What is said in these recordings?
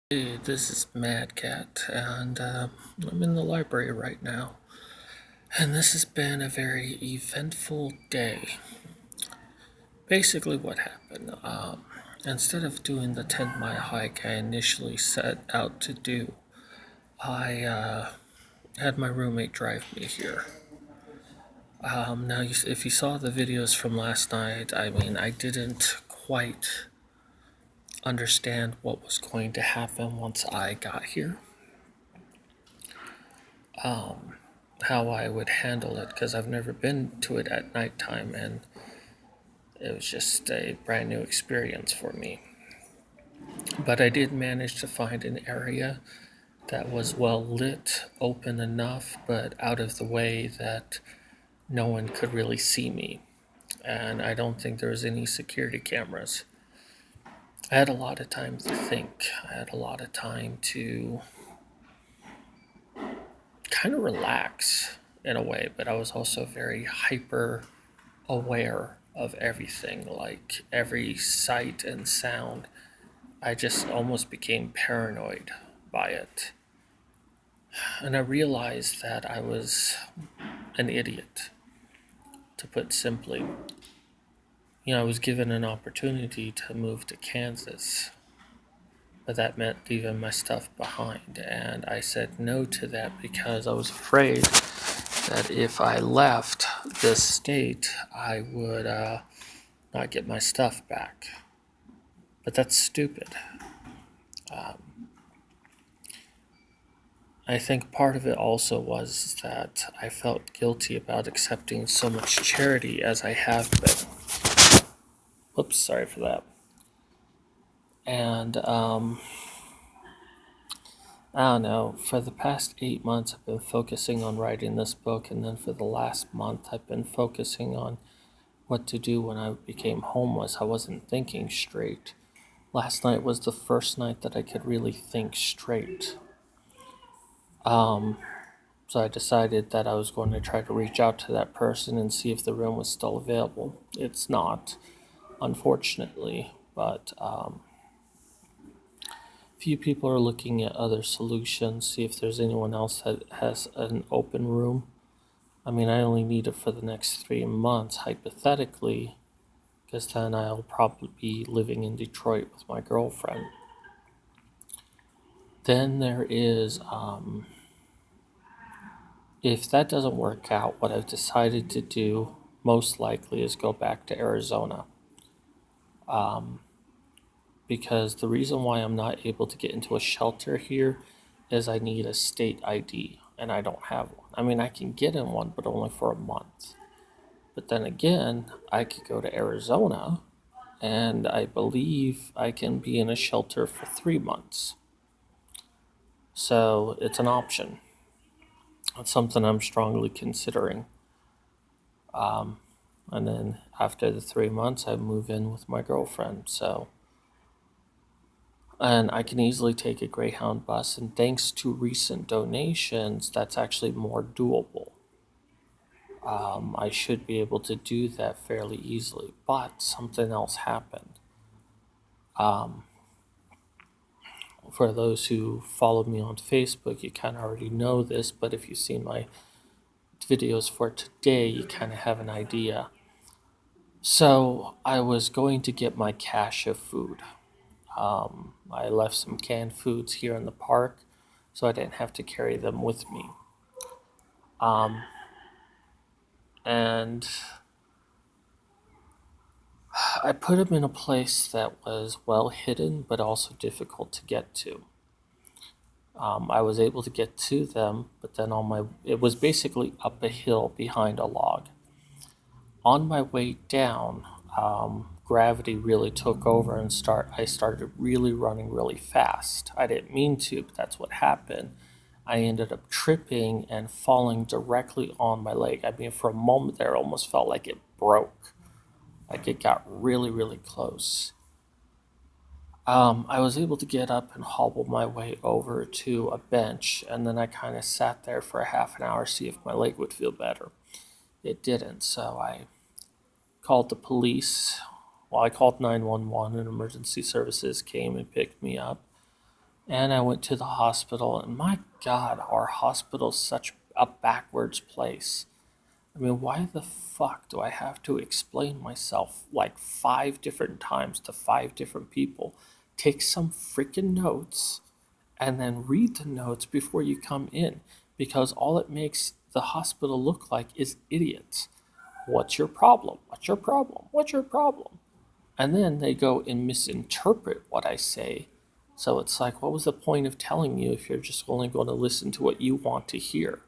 Hey, this is Mad Cat, and I'm in the library right now. And this has been a very eventful day. Basically, what happened, instead of doing the 10-mile hike I initially set out to do, I had my roommate drive me here. Now, if you saw the videos from last night, I didn't quite understand what was going to happen once I got here. How I would handle it because I've never been to it at nighttime, and it was just a brand new experience for me. But I did manage to find an area that was well lit, open enough, but out of the way that no one could really see me. And I don't think there was any security cameras. I had a lot of time to think. I had a lot of time to kind of relax in a way, but I was also very hyper aware of everything, like every sight and sound. I just almost became paranoid by it. And I realized that I was an idiot, to put simply. I was given an opportunity to move to Kansas, but that meant leaving my stuff behind. And I said no to that because I was afraid that if I left this state, I would not get my stuff back. But that's stupid. I think part of it also was that I felt guilty about accepting so much charity as I have been. Whoops, sorry for that. And I don't know, for the past 8 months, I've been focusing on writing this book, and then for the last month, I've been focusing on what to do when I became homeless. I wasn't thinking straight. Last night was the first night that I could really think straight. Um, So I decided that I was going to try to reach out to that person and see if the room was still available. It's not, unfortunately, but few people are looking at other solutions, see if there's anyone else that has an open room. I only need it for the next 3 months, hypothetically, because then I'll probably be living in Detroit with my girlfriend. Then there is, if that doesn't work out, what I've decided to do most likely is go back to Arizona. Um, because the reason why I'm not able to get into a shelter here is I need a state ID, and I don't have one. I can get in one, but only for a month. But then again, I could go to Arizona, and I believe I can be in a shelter for 3 months. So it's an option. It's something I'm strongly considering. Um, and then after the 3 months, I move in with my girlfriend. And I can easily take a Greyhound bus, and thanks to recent donations, that's actually more doable. I should be able to do that fairly easily, but something else happened. Um, for those who follow me on Facebook, you kind of already know this, but if you've seen my videos for today, you kind of have an idea. So I was going to get my cache of food. I left some canned foods here in the park, so I didn't have to carry them with me. Um, and I put them in a place that was well hidden, but also difficult to get to. I was able to get to them, but then it was basically up a hill behind a log. On my way down, gravity really took over, and I started really running really fast. I didn't mean to, but that's what happened. I ended up tripping and falling directly on my leg. For a moment there, it almost felt like it broke. Like it got really, really close. I was able to get up and hobble my way over to a bench, and then I kind of sat there for a half an hour to see if my leg would feel better. It didn't, so I called the police. Well, I called 911, and emergency services came and picked me up. And I went to the hospital, and my God, our hospital's such a backwards place. I mean, why the fuck do I have to explain myself like 5 different times to 5 different people? Take some freaking notes and then read the notes before you come in, because all it makes the hospital look like is idiots. What's your problem? What's your problem? What's your problem? And then they go and misinterpret what I say. So it's like, what was the point of telling you if you're just only going to listen to what you want to hear?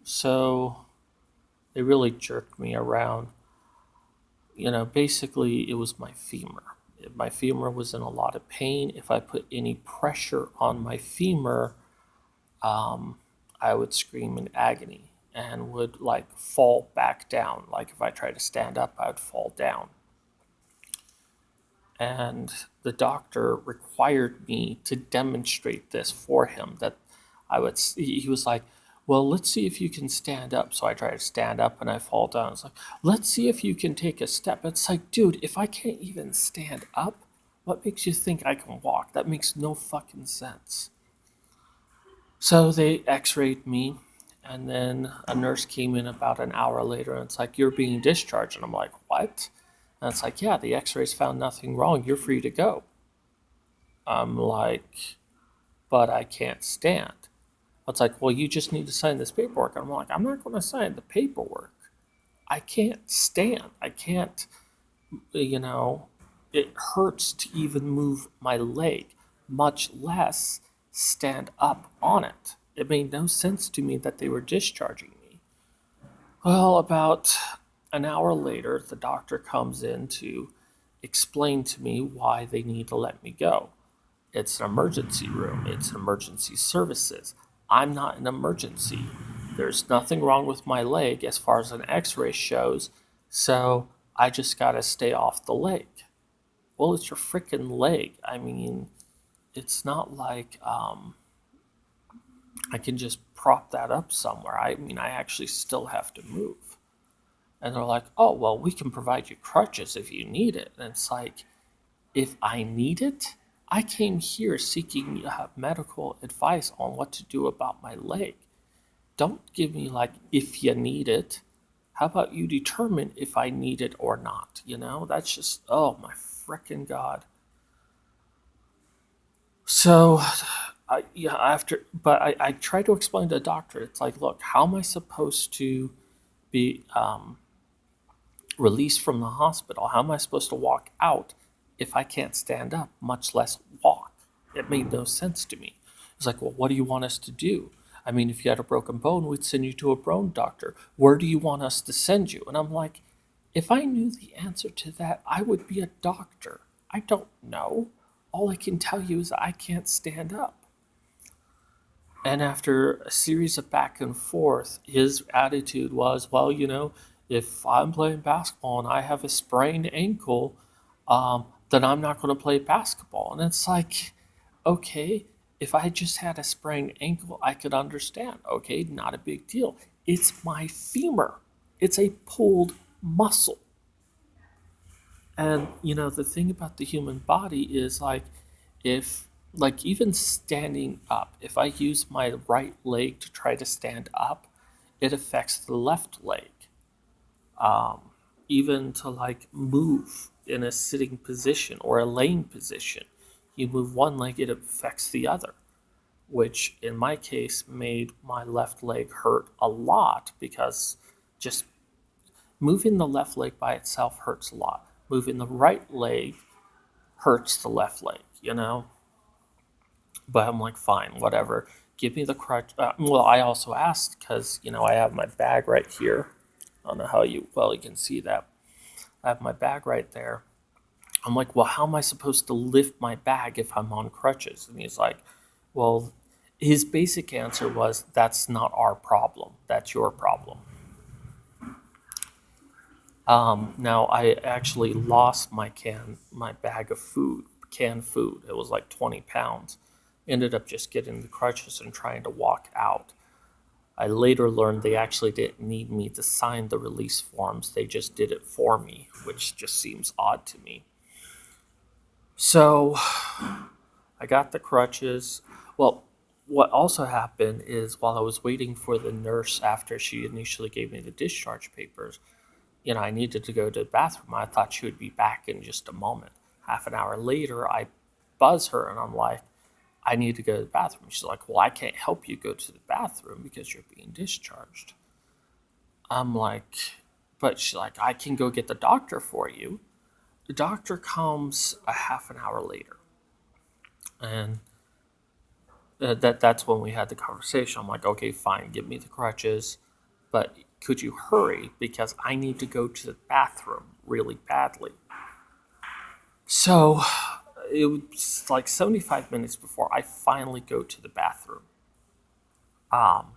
So they really jerked me around. Basically, it was my femur. My femur was in a lot of pain. If I put any pressure on my femur, um, I would scream in agony and would like fall back down. Like if I tried to stand up, I would fall down. And the doctor required me to demonstrate this for him. That he was like, well, let's see if you can stand up. So I try to stand up and I fall down. It's like, let's see if you can take a step. It's like, dude, if I can't even stand up, what makes you think I can walk? That makes no fucking sense. So they x-rayed me, and then a nurse came in about an hour later, and it's like, you're being discharged. And I'm like, what? And it's like, yeah, the x-rays found nothing wrong. You're free to go. I'm like, but I can't stand. It's like, well, you just need to sign this paperwork. I'm like, I'm not going to sign the paperwork. I can't stand. I can't, you know, it hurts to even move my leg, much less stand up on it. It made no sense to me that they were discharging me. Well, about an hour later, the doctor comes in to explain to me why they need to let me go. It's an emergency room, it's emergency services. I'm not an emergency. There's nothing wrong with my leg as far as an x ray shows, so I just got to stay off the leg. Well, it's your freaking leg. I mean, it's not like I can just prop that up somewhere. I mean, I actually still have to move. And they're like, oh, well, we can provide you crutches if you need it. And it's like, if I need it, I came here seeking medical advice on what to do about my leg. Don't give me like, if you need it. How about you determine if I need it or not? That's just, oh my freaking God. So, I try to explain to the doctor, it's like, look, how am I supposed to be released from the hospital? How am I supposed to walk out if I can't stand up, much less walk? It made no sense to me. It's like, well, what do you want us to do? I mean, if you had a broken bone, we'd send you to a bone doctor. Where do you want us to send you? And I'm like, if I knew the answer to that, I would be a doctor. I don't know. All I can tell you is I can't stand up. And after a series of back and forth, his attitude was, well, if I'm playing basketball and I have a sprained ankle, then I'm not going to play basketball. And it's like, okay, if I just had a sprained ankle, I could understand. Okay, not a big deal. It's my femur, it's a pulled muscle. And the thing about the human body is like, if like even standing up, if I use my right leg to try to stand up, it affects the left leg. Um, Even to like move in a sitting position or a laying position, you move one leg, it affects the other, which in my case made my left leg hurt a lot because just moving the left leg by itself hurts a lot. Moving the right leg hurts the left leg. But I'm like, fine, whatever. Give me the crutch. Well, I also asked because, I have my bag right here. I don't know how you can see that. I have my bag right there. I'm like, well, how am I supposed to lift my bag if I'm on crutches? And he's like, well, his basic answer was, that's not our problem. That's your problem. Now I actually lost my bag of food, canned food. It was like 20 pounds. Ended up just getting the crutches and trying to walk out. I later learned they actually didn't need me to sign the release forms. They just did it for me, which just seems odd to me. So I got the crutches. Well, what also happened is while I was waiting for the nurse after she initially gave me the discharge papers, I needed to go to the bathroom. I thought she would be back in just a moment. Half an hour later, I buzz her and I'm like, I need to go to the bathroom. She's like, well, I can't help you go to the bathroom because you're being discharged. I'm like, but she's like, I can go get the doctor for you. The doctor comes a half an hour later. And that's when we had the conversation. I'm like, okay, fine, give me the crutches, but could you hurry because I need to go to the bathroom really badly. So it was like 75 minutes before I finally go to the bathroom. Um,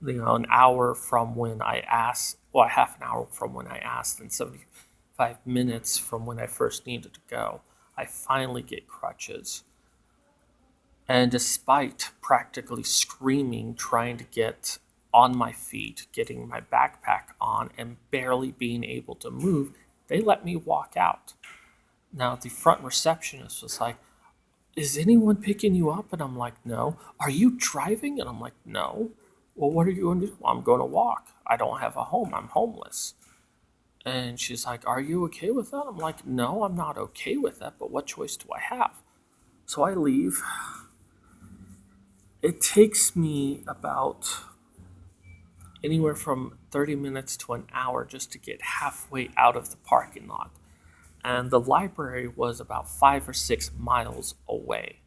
an hour from when I asked, well, half an hour from when I asked, and 75 minutes from when I first needed to go. I finally get crutches. And despite practically screaming, trying to get on my feet, getting my backpack on, and barely being able to move, they let me walk out. Now, the front receptionist was like, is anyone picking you up? And I'm like, no. Are you driving? And I'm like, no. Well, what are you going to do? Well, I'm going to walk. I don't have a home. I'm homeless. And she's like, are you okay with that? I'm like, no, I'm not okay with that, but what choice do I have? So I leave. It takes me about anywhere from 30 minutes to an hour just to get halfway out of the parking lot. And the library was about 5 or 6 miles away.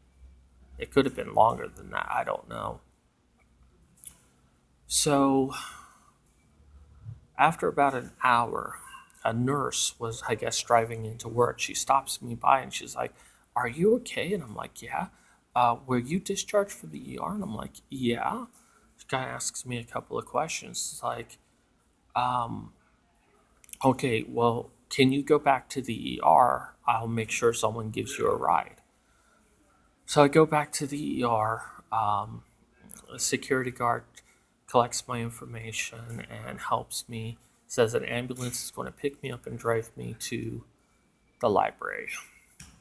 It could have been longer than that, I don't know. So, after about an hour, a nurse was, I guess, driving into work. She stops me by and she's like, are you okay? And I'm like, yeah. Were you discharged from the ER? And I'm like, yeah. This guy asks me a couple of questions. It's like, um, okay, well, can you go back to the ER? I'll make sure someone gives you a ride. So I go back to the ER. A security guard collects my information and helps me, says an ambulance is going to pick me up and drive me to the library.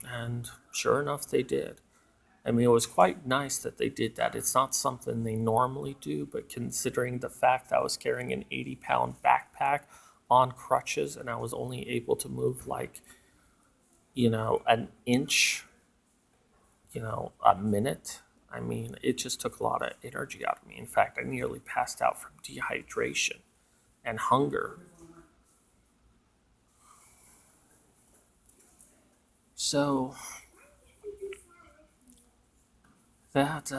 And sure enough, they did. I mean, it was quite nice that they did that. It's not something they normally do, but considering the fact that I was carrying an 80-pound backpack on crutches and I was only able to move like, an inch, a minute, I mean, it just took a lot of energy out of me. In fact, I nearly passed out from dehydration and hunger. So that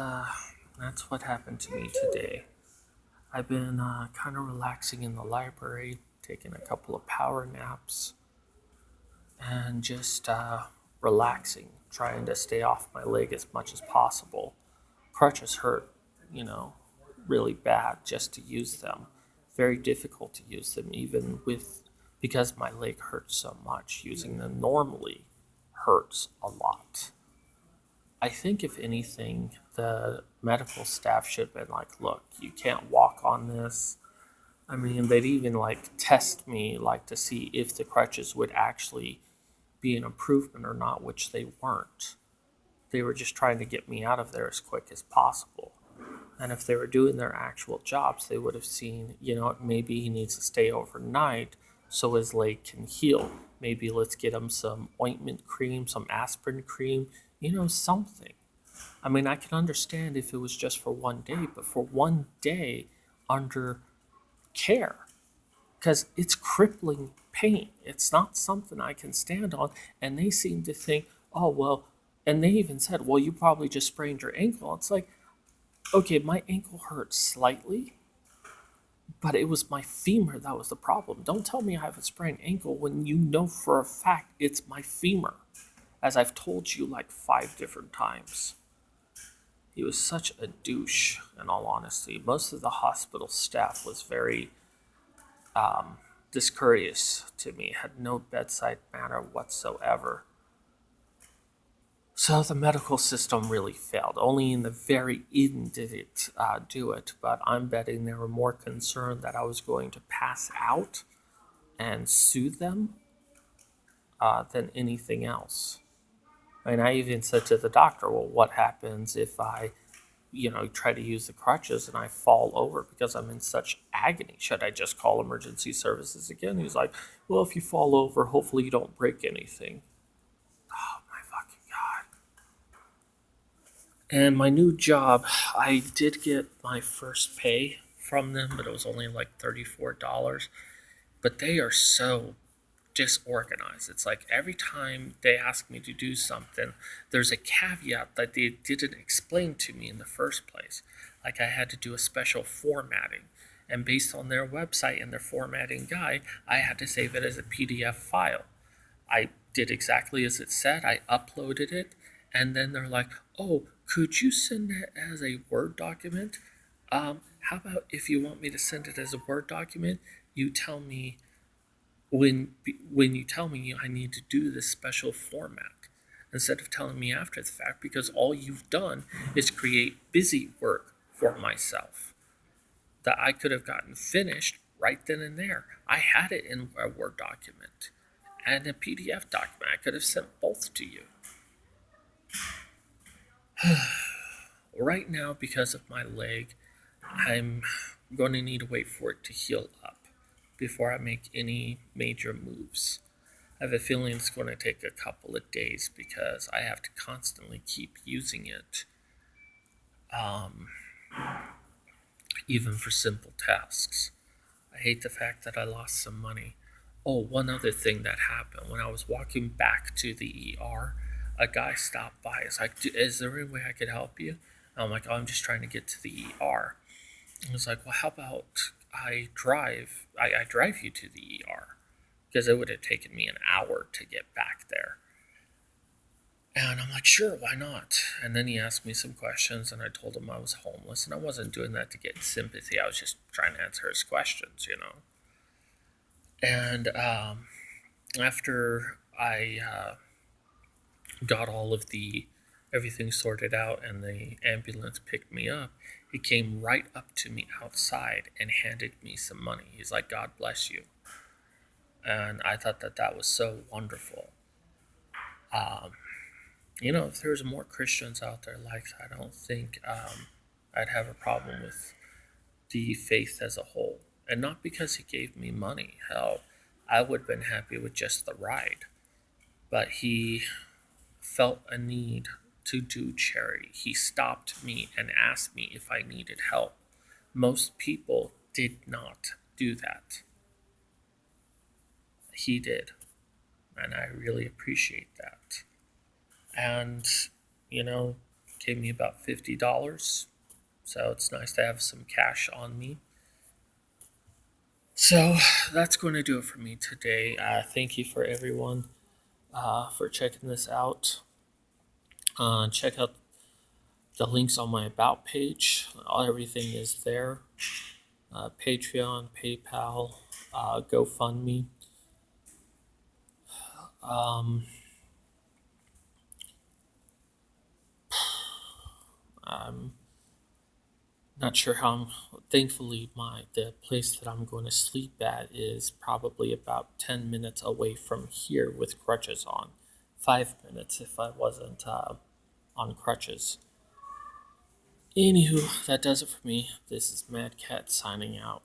that's what happened to me today. I've been kind of relaxing in the library, taking a couple of power naps, and just relaxing, trying to stay off my leg as much as possible. Crutches hurt, you know, really bad just to use them. Very difficult to use them, even with because my leg hurts so much. Using them normally hurts a lot. I think if anything, the medical staff should have been like, look, you can't walk on this. I mean, they'd even like test me like to see if the crutches would actually be an improvement or not, which they weren't. They were just trying to get me out of there as quick as possible. And if they were doing their actual jobs, they would have seen, maybe he needs to stay overnight so his leg can heal. Maybe let's get him some ointment cream, some aspirin cream, something. I mean, I can understand if it was just for one day, but for one day under care, because it's crippling pain. It's not something I can stand on. And they seem to think, oh, well, and they even said, well, you probably just sprained your ankle. It's like, okay, my ankle hurt slightly, but it was my femur that was the problem. Don't tell me I have a sprained ankle when you know for a fact it's my femur, as I've told you like 5 different times. He was such a douche, in all honesty. Most of the hospital staff was very discourteous to me, had no bedside manner whatsoever. So the medical system really failed. Only in the very end did it do it, but I'm betting they were more concerned that I was going to pass out and sue them than anything else. And I even said to the doctor, well, what happens if I, try to use the crutches and I fall over because I'm in such agony? Should I just call emergency services again? He's like, well, if you fall over, hopefully you don't break anything. Oh my fucking God. And my new job, I did get my first pay from them, but it was only like $34. But they are so disorganized. It's like every time they ask me to do something, there's a caveat that they didn't explain to me in the first place. Like I had to do a special formatting. And based on their website and their formatting guide, I had to save it as a PDF file. I did exactly as it said. I uploaded it. And then they're like, oh, could you send it as a Word document? How about if you want me to send it as a Word document, you tell me when you tell me I need to do this special format instead of telling me after the fact, because all you've done is create busy work for myself that I could have gotten finished right then and there. I had it in a Word document and a PDF document. I could have sent both to you. Right now, because of my leg, I'm going to need to wait for it to heal up before I make any major moves. I have a feeling it's going to take a couple of days because I have to constantly keep using it, um, even for simple tasks. I hate the fact that I lost some money. Oh, one other thing that happened when I was walking back to the ER, a guy stopped by. It's like, is there any way I could help you? I'm like, oh, I'm just trying to get to the ER. I was like, well, how about I drive you to the ER? Because it would have taken me an hour to get back there. And I'm like, sure, why not? And then he asked me some questions, and I told him I was homeless, and I wasn't doing that to get sympathy. I was just trying to answer his questions. And after I got all of the everything sorted out, and the ambulance picked me up, he came right up to me outside and handed me some money. He's like, God bless you. And I thought that that was so wonderful. Um, if there's more Christians out there like that, I don't think I'd have a problem with the faith as a whole. And not because he gave me money. Hell, I would have been happy with just the ride. But he felt a need to do charity. He stopped me and asked me if I needed help. Most people did not do that. He did. And I really appreciate that. And, you know, gave me about $50. So it's nice to have some cash on me. So that's going to do it for me today. Thank you for everyone for checking this out. Check out the links on my About page. Everything is there. Patreon, PayPal, GoFundMe. Um, I'm not sure how. Thankfully, the place that I'm going to sleep at is probably about 10 minutes away from here with crutches on. 5 minutes if I wasn't on crutches. Anywho, that does it for me. This is Mad Cat signing out.